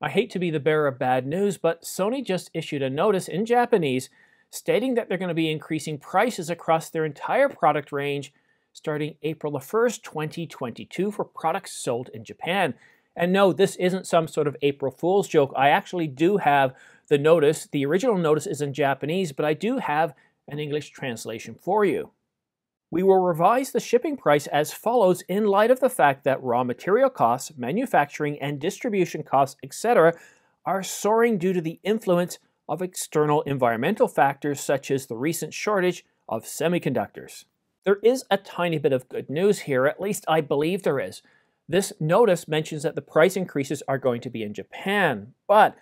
I hate to be the bearer of bad news, but Sony just issued a notice in Japanese stating that they're going to be increasing prices across their entire product range starting April the 1st, 2022 for products sold in Japan. And no, this isn't some sort of April Fool's joke. I actually do have the notice. The original notice is in Japanese, but I do have an English translation for you. We will revise the shipping price as follows in light of the fact that raw material costs, manufacturing and distribution costs, etc. are soaring due to the influence of external environmental factors such as the recent shortage of semiconductors. There is a tiny bit of good news here, at least I believe there is. This notice mentions that the price increases are going to be in Japan, but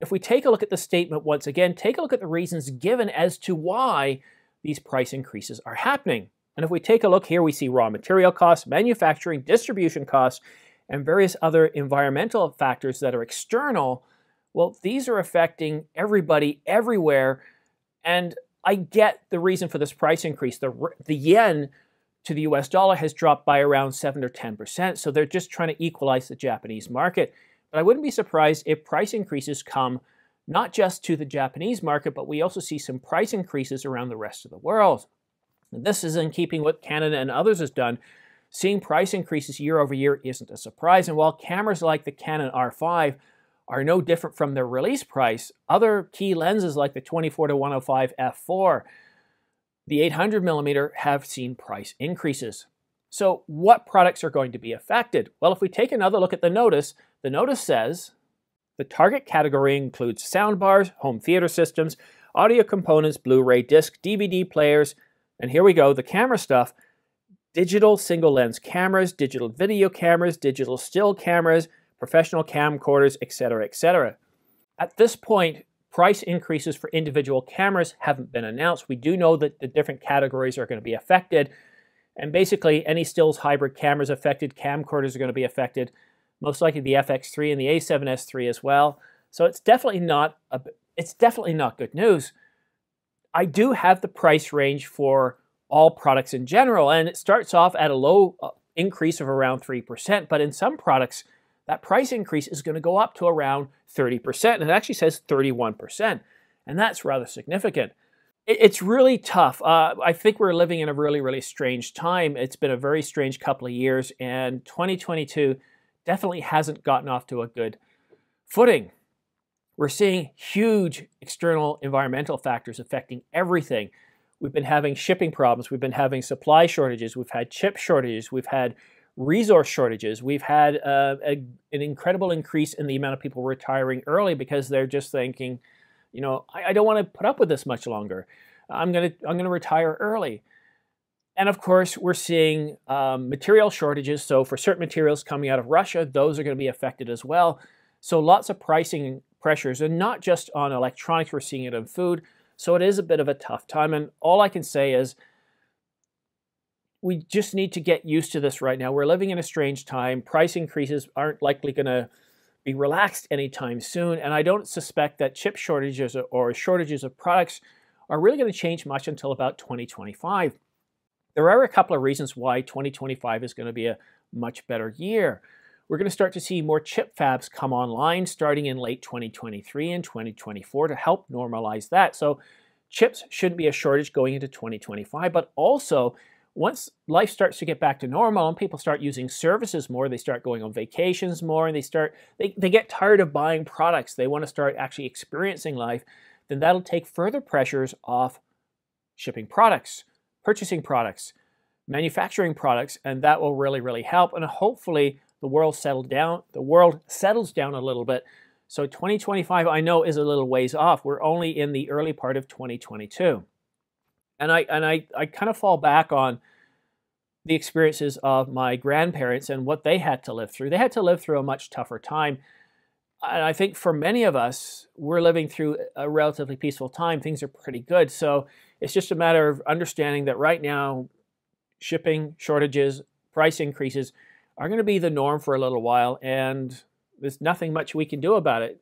if we take a look at the statement once again, take a look at the reasons given as to why these price increases are happening. And if we take a look here, we see raw material costs, manufacturing, distribution costs, and various other environmental factors that are external. Well, these are affecting everybody everywhere. And I get the reason for this price increase. The yen to the US dollar has dropped by around 7 or 10%. So they're just trying to equalize the Japanese market. But I wouldn't be surprised if price increases come not just to the Japanese market, but we also see some price increases around the rest of the world. And this is in keeping with what Canon and others has done. Seeing price increases year over year isn't a surprise. And while cameras like the Canon R5 are no different from their release price, other key lenses like the 24-105 f4, the 800mm have seen price increases. So what products are going to be affected? Well, if we take another look at the notice says the target category includes soundbars, home theater systems, audio components, Blu-ray disc, DVD players, and here we go, the camera stuff, digital single lens cameras, digital video cameras, digital still cameras, professional camcorders, etc., etc. At this point, price increases for individual cameras haven't been announced. We do know that the different categories are going to be affected, and basically any stills hybrid cameras affected, camcorders are going to be affected, most likely the FX3 and the A7S III as well. So it's definitely not good news. I do have the price range for all products in general, and it starts off at a low increase of around 3%, but in some products, that price increase is going to go up to around 30%, and it actually says 31%, and that's rather significant. It's really tough. I think we're living in a really, really strange time. It's been a very strange couple of years, and 2022 definitely hasn't gotten off to a good footing. We're seeing huge external environmental factors affecting everything. We've been having shipping problems. We've been having supply shortages. We've had chip shortages. We've had resource shortages. We've had an incredible increase in the amount of people retiring early because they're just thinking, you know, I don't want to put up with this much longer. I'm gonna retire early. And of course, we're seeing material shortages. So for certain materials coming out of Russia, those are going to be affected as well. So lots of pricing pressures, and not just on electronics, we're seeing it in food. So it is a bit of a tough time. And all I can say is we just need to get used to this right now. We're living in a strange time. Price increases aren't likely going to be relaxed anytime soon. And I don't suspect that chip shortages or shortages of products are really going to change much until about 2025. There are a couple of reasons why 2025 is going to be a much better year. We're going to start to see more chip fabs come online starting in late 2023 and 2024 to help normalize that. So chips shouldn't be a shortage going into 2025, but also once life starts to get back to normal and people start using services more, they start going on vacations more, and they get tired of buying products. They want to start actually experiencing life, then that'll take further pressures off shipping products, purchasing products, manufacturing products, and that will really, really help. And hopefully the world settles down a little bit. So 2025, I know, is a little ways off. We're only in the early part of 2022. And I kind of fall back on the experiences of my grandparents and what they had to live through. They had to live through a much tougher time. And I think for many of us, we're living through a relatively peaceful time. Things are pretty good. So it's just a matter of understanding that right now, shipping shortages, price increases are going to be the norm for a little while, and there's nothing much we can do about it.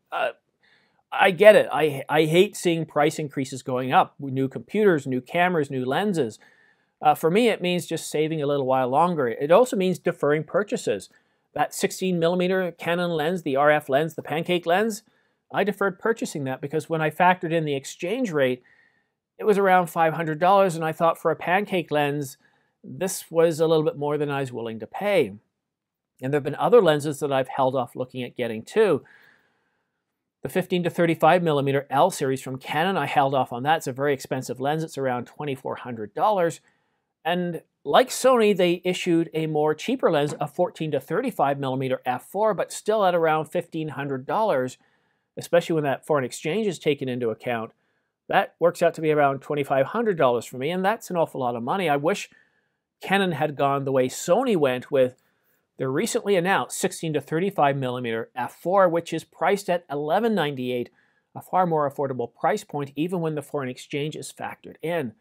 I get it. I hate seeing price increases going up. New computers, new cameras, new lenses. For me, it means just saving a little while longer. It also means deferring purchases. That 16mm Canon lens, the RF lens, the pancake lens, I deferred purchasing that because when I factored in the exchange rate, it was around $500, and I thought for a pancake lens, this was a little bit more than I was willing to pay. And there have been other lenses that I've held off looking at getting too. The 15 to 35mm L series from Canon, I held off on that. It's a very expensive lens. It's around $2,400. And like Sony, they issued a more cheaper lens, a 14 to 35mm f4, but still at around $1,500, especially when that foreign exchange is taken into account. That works out to be around $2,500 for me, and that's an awful lot of money. I wish Canon had gone the way Sony went with their recently announced 16 to 35mm f4, which is priced at $1,198, a far more affordable price point even when the foreign exchange is factored in.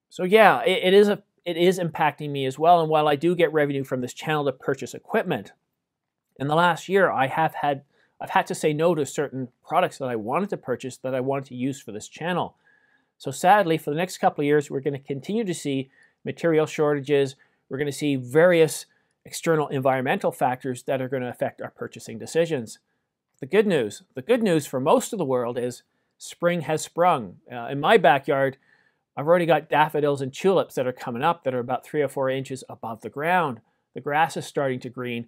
So yeah, it is impacting me as well. And while I do get revenue from this channel to purchase equipment, in the last year I've had to say no to certain products that I wanted to purchase, that I wanted to use for this channel. So sadly, for the next couple of years, we're going to continue to see material shortages. We're going to see various external environmental factors that are going to affect our purchasing decisions. The good news for most of the world is spring has sprung. In my backyard, I've already got daffodils and tulips that are coming up that are about 3 or 4 inches above the ground. The grass is starting to green.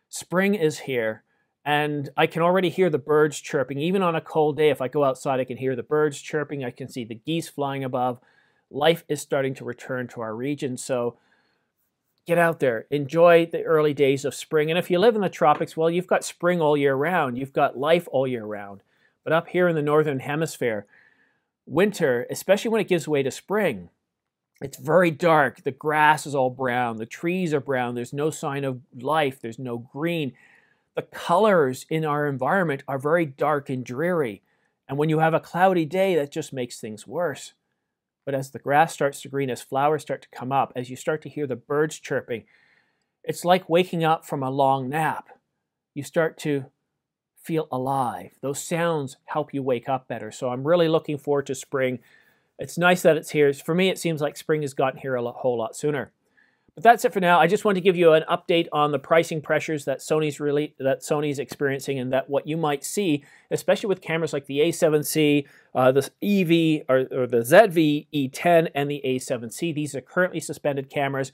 Spring is here, and I can already hear the birds chirping. Even on a cold day, if I go outside, I can hear the birds chirping. I can see the geese flying above. Life is starting to return to our region, so get out there. Enjoy the early days of spring. And if you live in the tropics, well, you've got spring all year round. You've got life all year round. But up here in the northern hemisphere, winter, especially when it gives way to spring, it's very dark. The grass is all brown. The trees are brown. There's no sign of life. There's no green. The colors in our environment are very dark and dreary. And when you have a cloudy day, that just makes things worse. But as the grass starts to green, as flowers start to come up, as you start to hear the birds chirping, it's like waking up from a long nap. You start to feel alive. Those sounds help you wake up better. So I'm really looking forward to spring. It's nice that it's here. For me, it seems like spring has gotten here a whole lot sooner. But that's it for now. I just want to give you an update on the pricing pressures that Sony's experiencing, and that what you might see, especially with cameras like the A7C, the EV or the ZV E10, and the A7C. These are currently suspended cameras,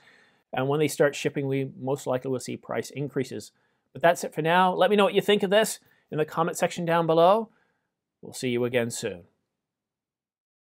and when they start shipping, we most likely will see price increases. But that's it for now. Let me know what you think of this in the comment section down below. We'll see you again soon.